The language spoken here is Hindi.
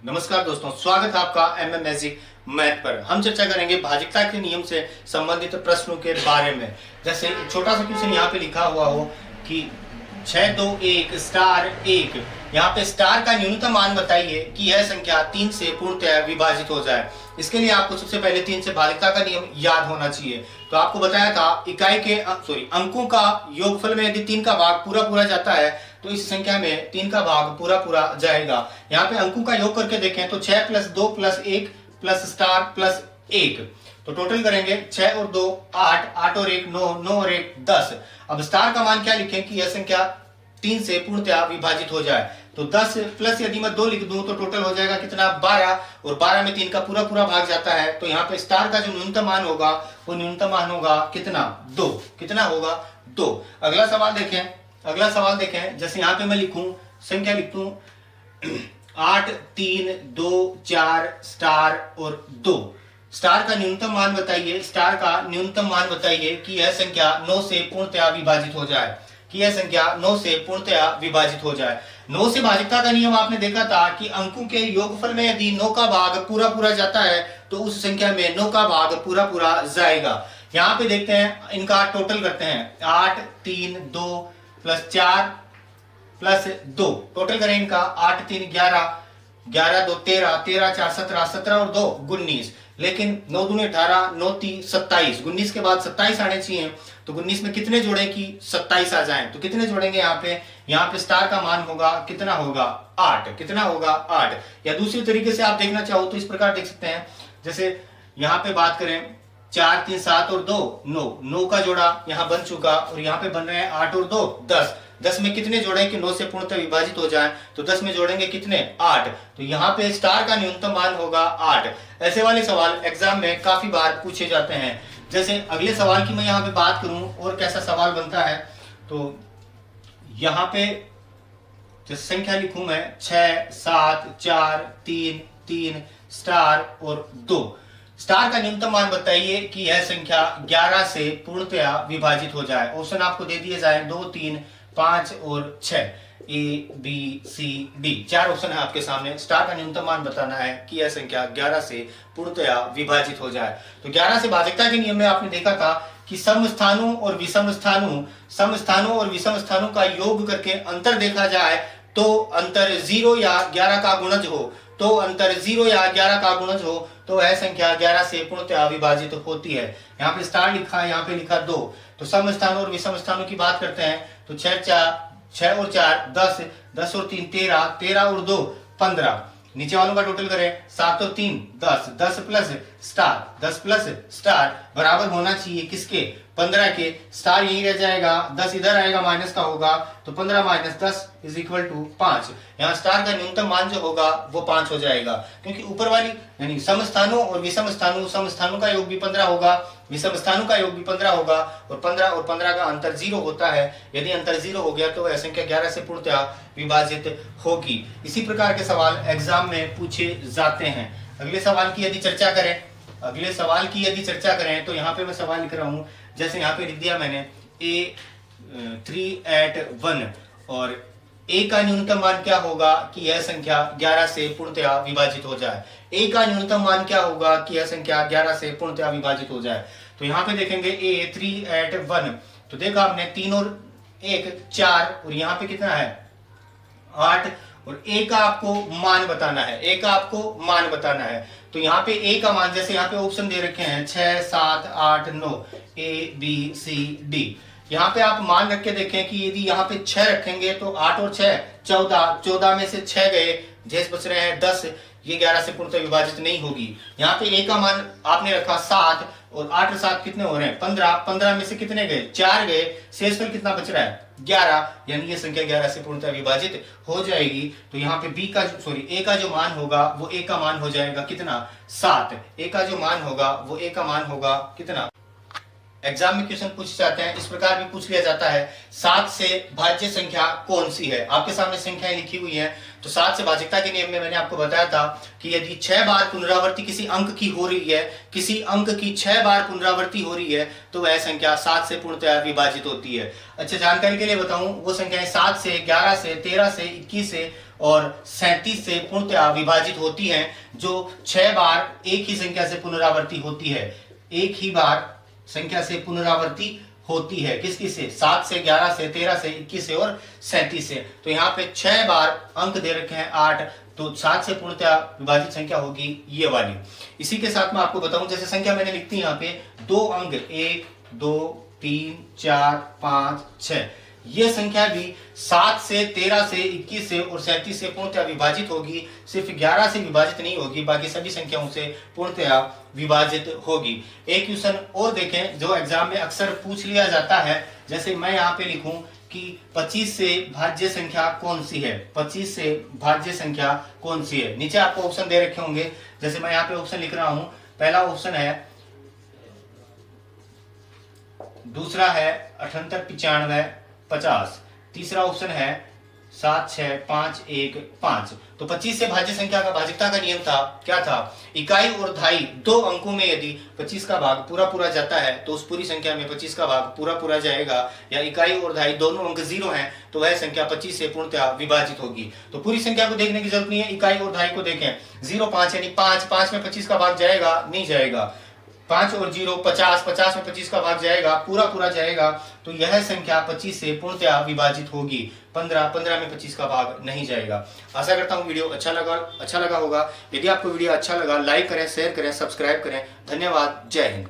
नमस्कार दोस्तों, स्वागत है आपका एमएम मैजिक मैथ पर। हम चर्चा करेंगे भाजिकता के नियम से संबंधित प्रश्नों के बारे में। जैसे छोटा सा क्वेश्चन यहाँ पे लिखा हुआ हो कि 6 2 1 स्टार 1, यहाँ पे स्टार का न्यूनतम मान बताइए कि यह संख्या 3 से पूर्णतः विभाजित हो जाए। इसके लिए आपको सबसे पहले 3 से भाजिकता का नियम याद होना चाहिए। तो आपको बताया था इकाई के अंकों का योगफल में यदि 3 का भाग पूरा पूरा जाता है तो इस संख्या में 3 का भाग पूरा पूरा जाएगा। यहाँ पे अंकों का योग करके देखें तो 6 + 2 + 1 + स्टार + 1, तो टोटल करेंगे 6 और 2 8, 8 और 1 9, 9 और 1 10। अब स्टार का मान क्या लिखें कि यह संख्या 3 से पूर्णतः विभाजित हो जाए। तो 10 प्लस यदि मैं 2 लिख दूं तो टोटल हो जाएगा कितना 12, और 12 में 3 का पूरा पूरा भाग जाता है। तो यहाँ पे स्टार का जो न्यूनतम मान होगा वो न्यूनतम मान होगा कितना 2। कितना होगा 2। अगला सवाल देखें। जैसे यहाँ पे मैं लिखूं संख्या लिख दूं 8 3 2 4 स्टार और 2। स्टार का न्यूनतम मान बताइए, स्टार का न्यूनतम मान बताइए कि यह संख्या 9 से पूर्णतः विभाजित हो जाए, कि यह संख्या 9 से पूर्णतः विभाजित हो जाए। 9 से भाजिकता का नियम आपने देखा था कि अंकों के योगफल में यदि 9 का भाग पूरा पूरा जाता है तो उस संख्या में 9 का भाग पूरा पूरा जाएगा। यहाँ पे देखते हैं, इनका टोटल करते हैं 8 3 2 + 4 + 2, टोटल करें इनका 8 3 11, 11 2 13, 13 4 17, 17 और 2 19। लेकिन 9 दूनी 18, 9 3 27, 19 के बाद 27 आने चाहिए। तो 19 में कितने जोड़े कि 27 आ जाएं, तो कितने जोड़ेंगे यहाँ पे स्टार का मान होगा कितना होगा 8। कितना होगा 8। या दूसरी तरीके से आप देखना चाहो तो इस प्रकार देख सकते हैं। जैसे यहाँ पे बात करें 4 3 7 और 2 9, 9 का जोड़ा यहाँ बन चुका, और यहाँ पे बन रहे हैं 8 और 2 10। 10 में कितने जोड़े कि 9 से पूर्णतः विभाजित हो जाए, तो 10 में जोड़ेंगे कितने 8। तो यहाँ पे स्टार का न्यूनतम मान होगा 8। ऐसे वाले सवाल एग्जाम में काफी बार पूछे जाते हैं। जैसे अगले सवाल की मैं यहाँ पे बात करूं और कैसा सवाल बनता है, तो यहाँ पे जैसे संख्या लिखूं मैं 6 7 4 3 3 स्टार और 2। स्टार का न्यूनतम मान बताइए कि यह संख्या 11 से पूर्णतः विभाजित हो जाए। ऑप्शन आपको दे दिए जाए 2 3 5 और 6, ABCD 4 ऑप्शन है आपके सामने। स्टार का न्यूनतम मान बताना है कि यह संख्या 11 से पूर्णतः विभाजित हो जाए। तो 11 से भाजिकता के नियम में आपने देखा था कि सम स्थानों और विषम स्थानों का योग करके अंतर देखा जाए तो अंतर 0 या 11 का गुणज हो, तो वह संख्या 11 से पूर्णतः विभाजित होती है। यहाँ पे स्टार लिखा है, यहाँ पे लिखा 2। तो सम स्थानों और विषम स्थानों की बात करते हैं तो 6 और 4 10, 10 और 3 13, 13 और 2 15। नीचे वालों का टोटल करें 7 और 3 10, 10 प्लस स्टार बराबर होना चाहिए किसके 15 के। स्टार यही रह जाएगा, 10 इधर आएगा माइनस का होगा, तो 15 - 10 = 5। यहाँ स्टार का न्यूनतम मान जो होगा वो 5 हो जाएगा, क्योंकि ऊपर वाली यानी सम स्थानों का योग भी 15 होगा, विषम स्थानों का योग भी 15 होगा, और 15 का अंतर 0 होता है। यदि अंतर 0 हो गया तो वह संख्या 11 से पूर्णतः विभाजित होगी। इसी प्रकार के सवाल एग्जाम में पूछे जाते हैं। अगले सवाल की यदि चर्चा करें तो यहाँ पे मैं सवाल लिख रहा हूँ। जैसे यहाँ पे लिख दिया मैंने A3 at 1, और A का न्यूनतम मान क्या होगा कि यह संख्या 11 से पूर्णतः विभाजित हो जाए। A का न्यूनतम मान क्या होगा कि यह संख्या 11 से पूर्णतः विभाजित हो जाए। तो यहाँ पे देखेंगे A3 at 1, तो देखा आपने 3 और 1 4, और यहाँ पे कितना है 8, और A का आपको मान बताना है। तो यहाँ पे A का मान, जैसे यहाँ पे ऑप्शन दे रखे हैं 6 7 8 9, ABCD। यहाँ पे आप मान रख के देखें कि यदि यहाँ पे 6 रखेंगे तो 8 और 6 14, 14 में से 6 गए, शेष बच रहे हैं 10। ये 11 से पूर्णतः विभाजित नहीं होगी। यहाँ पे A का मान आपने रखा 7, और 8 और 7 कितने हो रहे हैं 15, 15 में से कितने गए 4 गए, शेषफल कितना बच रहा है 11, यानी ये संख्या 11 से पूर्णतः विभाजित हो जाएगी। तो यहाँ पे A का जो मान होगा वो A का मान हो जाएगा कितना 7। A का जो मान होगा वो A का मान होगा कितना। एग्जाम में क्वेश्चन पूछे जाते हैं, इस प्रकार भी पूछ लिया जाता है 7 से भाज्य संख्या कौन सी है। आपके सामने संख्याएं लिखी हुई हैं। तो 7 से भाज्यता के नियम में मैंने आपको बताया था कि यदि 6 बार पुनरावृत्ति किसी अंक की हो रही है, किसी अंक की 6 बार पुनरावृत्ति हो रही है, तो वह संख्या 7 से पूर्णतः विभाजित होती है। अच्छा, जानकारी के लिए बताऊं, वो संख्याएं 7 से 11 से 13 से 21 से और 37 से पूर्णतः विभाजित होती हैं, जो 6 बार एक ही संख्या से पुनरावृत्ति होती है। एक ही बार संख्या से पुनरावृत्ति होती है। किसकी से? 7 से, 11 से, 13 से, 21 से और 37 से। तो यहाँ पे 6 बार अंक दे रखे हैं 8, तो 7 से पूर्णतः विभाजित संख्या होगी ये वाली। इसी के साथ मैं आपको बताऊं, जैसे संख्या मैंने लिखती है यहाँ पे 2 अंक 1, 2, 3, 4, 5, 6। ये संख्या भी 7 से, 13 से, 21 से और 37 से पूर्णतः विभाजित होगी। सिर्फ 11 से विभाजित नहीं होगी, बाकी सभी संख्याओं से पूर्णतः विभाजित होगी। एक क्वेश्चन और देखें जो एग्जाम में अक्सर पूछ लिया जाता है। जैसे मैं यहाँ पे लिखूं कि 25 से भाज्य संख्या कौन सी है? 25 से भाज्य संख्या कौन सी है? नीचे आपको ऑप्शन दे रखे होंगे। जैसे मैं यहाँ पे ऑप्शन लिख रहा हूं। पहला ऑप्शन है, दूसरा है 78, 95, 50। तीसरा ऑप्शन है 7, 6, 5, 1, 5। तो 25 से भाज्य संख्या का भाजकता का नियम था, क्या था? इकाई और दहाई दो अंकों में यदि 25 का भाग पूरा पूरा जाता है तो उस पूरी संख्या में 25 का भाग पूरा पूरा जाएगा, या इकाई और दहाई दोनों अंक 0 हैं तो वह संख्या 25 से पूर्णतः विभाजित होगी। तो पूरी संख्या को देखने की जरूरत नहीं है, इकाई और दहाई को देखें। 0, 5 यानी 5 में 25 का भाग जाएगा? नहीं जाएगा। 5 और 0 50, 50 में 25 का भाग जाएगा? पूरा पूरा जाएगा। तो यह संख्या 25 से पूर्णतः विभाजित होगी। 15 में 25 का भाग नहीं जाएगा। आशा करता हूँ वीडियो अच्छा लगा होगा। यदि आपको वीडियो अच्छा लगा, लाइक करें, शेयर करें, सब्सक्राइब करें। धन्यवाद। जय हिंद।